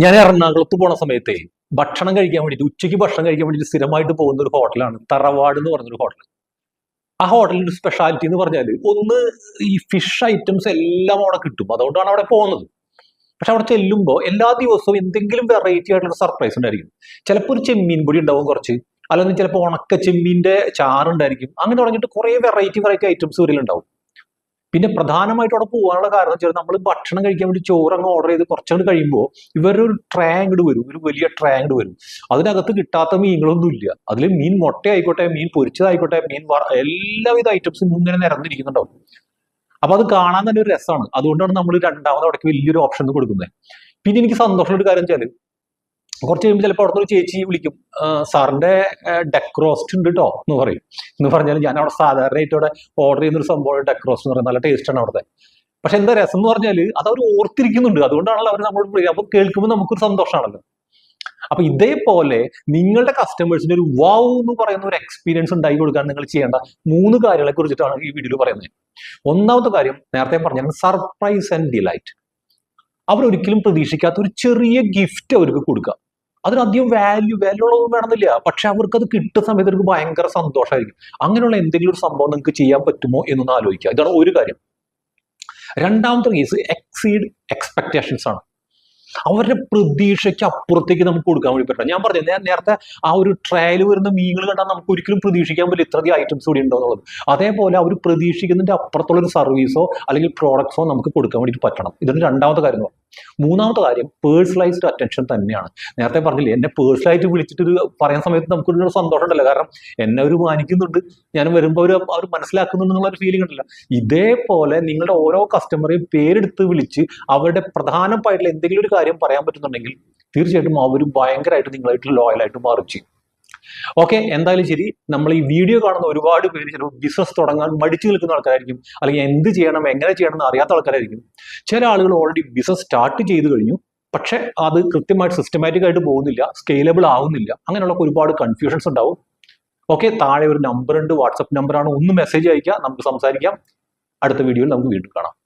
ഞാൻ എറണാകുളത്ത് പോണ സമയത്തെ ഭക്ഷണം കഴിക്കാൻ വേണ്ടിയിട്ട് ഉച്ചയ്ക്ക് ഭക്ഷണം കഴിക്കാൻ വേണ്ടിയിട്ട് സ്ഥിരമായിട്ട് പോകുന്ന ഒരു ഹോട്ടലാണ് തറവാട് എന്ന് പറഞ്ഞൊരു ഹോട്ടൽ. ആ ഹോട്ടലിന്റെ ഒരു സ്പെഷ്യാലിറ്റി എന്ന് പറഞ്ഞാൽ ഒന്ന് ഈ ഫിഷ് ഐറ്റംസ് എല്ലാം അവിടെ കിട്ടും. അതുകൊണ്ടാണ് അവിടെ പോകുന്നത്. പക്ഷെ അവിടെ ചെല്ലുമ്പോൾ എല്ലാ ദിവസവും എന്തെങ്കിലും വെറൈറ്റി ആയിട്ടുള്ള സർപ്രൈസ് ഉണ്ടായിരിക്കും. ചിലപ്പോൾ ഒരു ചെമ്മീൻ പൊടി ഉണ്ടാവും കുറച്ച്, അല്ലെങ്കിൽ ചിലപ്പോൾ ഉണക്ക ചെമ്മീന്റെ ചാറുണ്ടായിരിക്കും. അങ്ങനെ തുടങ്ങിയിട്ട് കുറെ വെറൈറ്റി വെറൈറ്റി ഐറ്റംസ് ഇതിലുണ്ടാവും. പിന്നെ പ്രധാനമായിട്ട് അവിടെ പോകാനുള്ള കാരണം വെച്ചാൽ നമ്മൾ ഭക്ഷണം കഴിക്കാൻ വേണ്ടി ചോറ് അങ്ങ് ഓർഡർ ചെയ്ത് കുറച്ചങ്ങോട്ട് കഴിയുമ്പോൾ ഇവരൊരു ട്രേ അങ്ങോട്ട് വരും, ഒരു വലിയ ട്രേ അങ്ങോട്ട് വരും. അതിനകത്ത് കിട്ടാത്ത മീനുകളൊന്നും ഇല്ല. അതിൽ മീൻ മുട്ട ആയിക്കോട്ടെ, മീൻ പൊരിച്ചതായിക്കോട്ടെ, എല്ലാവിധ ഐറ്റംസും ഇങ്ങനെ നിരന്നിരിക്കുന്നുണ്ടാവും. അപ്പൊ അത് കാണാൻ തന്നെ ഒരു രസമാണ്. അതുകൊണ്ടാണ് നമ്മൾ രണ്ടാമത് അവിടേക്ക് വലിയൊരു ഓപ്ഷൻ കൊടുക്കുന്നത്. പിന്നെ എനിക്ക് സന്തോഷമുള്ള ഒരു കാര്യം വെച്ചാൽ കുറച്ച് കഴിയുമ്പോൾ ചിലപ്പോൾ അവിടെ ഒരു ചേച്ചി വിളിക്കും, സാറിന്റെ ഡെക്ക് റോസ്റ്റ് ഉണ്ട് കേട്ടോ എന്ന് പറയും. എന്ന് പറഞ്ഞാൽ ഞാൻ അവിടെ സാധാരണയായിട്ട് അവിടെ ഓർഡർ ചെയ്യുന്ന ഒരു സംഭവം ഡെക്ക് റോസ്റ്റ് എന്ന് പറയുന്നത് നല്ല ടേസ്റ്റ് ആണ് അവിടുത്തെ. പക്ഷെ എന്താ രസം എന്ന് പറഞ്ഞാൽ അത് അവർ ഓർത്തിരിക്കുന്നുണ്ട്. അതുകൊണ്ടാണല്ലോ അവർ നമ്മളോട് വിളിക്കുക. അപ്പൊ കേൾക്കുമ്പോൾ നമുക്കൊരു സന്തോഷമാണല്ലോ. അപ്പൊ ഇതേപോലെ നിങ്ങളുടെ കസ്റ്റമേഴ്സിന് ഒരു വാവ് എന്ന് പറയുന്ന ഒരു എക്സ്പീരിയൻസ് ഉണ്ടാക്കി കൊടുക്കാൻ നിങ്ങൾ ചെയ്യേണ്ട 3 കാര്യങ്ങളെ കുറിച്ചിട്ടാണ് ഈ വീഡിയോയിൽ പറയുന്നത്. ഒന്നാമത്തെ കാര്യം നേരത്തെ പറഞ്ഞാൽ സർപ്രൈസ് ആൻഡ് ഡിലൈറ്റ്. അവരൊരിക്കലും പ്രതീക്ഷിക്കാത്ത ഒരു ചെറിയ ഗിഫ്റ്റ് അവർക്ക് കൊടുക്കുക. അതിനധികം വാല്യൂ ഉള്ളതൊന്നും വേണമെന്നില്ല, പക്ഷെ അവർക്ക് അത് കിട്ടുന്ന സമയത്ത് അവർക്ക് ഭയങ്കര സന്തോഷമായിരിക്കും. അങ്ങനെയുള്ള എന്തെങ്കിലും ഒരു സംഭവം നിങ്ങൾക്ക് ചെയ്യാൻ പറ്റുമോ എന്നൊന്ന് ആലോചിക്കുക. ഇതാണ് ഒരു കാര്യം. രണ്ടാമത്തെ കേസ് എക്സീഡ് എക്സ്പെക്ടേഷൻസ് ആണ്. അവരുടെ പ്രതീക്ഷയ്ക്ക് അപ്പുറത്തേക്ക് നമുക്ക് കൊടുക്കാൻ വേണ്ടി പറ്റണം. ഞാൻ പറഞ്ഞു, ഞാൻ നേരത്തെ ആ ഒരു ട്രയൽ വരുന്ന മീനുകൾ കണ്ടാൽ നമുക്ക് ഒരിക്കലും പ്രതീക്ഷിക്കാൻ പറ്റില്ല ഇത്രയധികം ഐറ്റംസ് കൂടി ഉണ്ടോ എന്നുള്ളത്. അതേപോലെ അവർ പ്രതീക്ഷിക്കുന്നതിന്റെ അപ്പുറത്തുള്ള ഒരു സർവീസോ അല്ലെങ്കിൽ പ്രോഡക്ട്സോ നമുക്ക് കൊടുക്കാൻ വേണ്ടിയിട്ട് പറ്റണം. ഇതാണ് രണ്ടാമത്തെ കാര്യം. മൂന്നാമത്തെ കാര്യം പേഴ്സണലൈസ്ഡ് അറ്റൻഷൻ തന്നെയാണ്. നേരത്തെ പറഞ്ഞില്ലേ, എന്നെ പേഴ്സണലായിട്ട് വിളിച്ചിട്ട് ഒരു പറയുന്ന സമയത്ത് നമുക്കൊരു സന്തോഷം ഉണ്ടല്ലോ. കാരണം എന്നെ അവർ മാനിക്കുന്നുണ്ട്, ഞാൻ വരുമ്പോൾ അവർ മനസ്സിലാക്കുന്നുണ്ട് എന്നുള്ള ഒരു ഫീലിംഗ് ഉണ്ടല്ലോ. ഇതേപോലെ നിങ്ങളുടെ ഓരോ കസ്റ്റമറെയും പേരെടുത്ത് വിളിച്ച് അവരുടെ പ്രധാനമായിട്ടുള്ള എന്തെങ്കിലും ഒരു കാര്യം പറയാൻ പറ്റുന്നുണ്ടെങ്കിൽ തീർച്ചയായിട്ടും അവർ ഭയങ്കരമായിട്ട് നിങ്ങളായിട്ട് ലോയലായിട്ട് മാറും ചെയ്യും. ഓക്കെ, എന്തായാലും ശരി. നമ്മൾ ഈ വീഡിയോ കാണുന്ന ഒരുപാട് പേര് ചിലപ്പോൾ ബിസിനസ് തുടങ്ങാൻ മടിച്ചു നിൽക്കുന്ന ആൾക്കാരായിരിക്കും, അല്ലെങ്കിൽ എന്ത് ചെയ്യണം എങ്ങനെ ചെയ്യണം എന്ന് അറിയാത്ത ആൾക്കാരായിരിക്കും. ചില ആളുകൾ ഓൾറെഡി ബിസിനസ് സ്റ്റാർട്ട് ചെയ്ത് കഴിഞ്ഞു, പക്ഷെ അത് കൃത്യമായിട്ട് സിസ്റ്റമാറ്റിക് ആയിട്ട് പോകുന്നില്ല, സ്കെയിലബിൾ ആവുന്നില്ല. അങ്ങനെയുള്ള ഒരുപാട് കൺഫ്യൂഷൻസ് ഉണ്ടാവും. ഓക്കെ, താഴെ ഒരു നമ്പർ ഉണ്ട്, വാട്സപ്പ് നമ്പറാണ്. ഒന്ന് മെസ്സേജ് അയക്കുക, നമുക്ക് സംസാരിക്കാം. അടുത്ത വീഡിയോയിൽ നമുക്ക് വീണ്ടും കാണാം.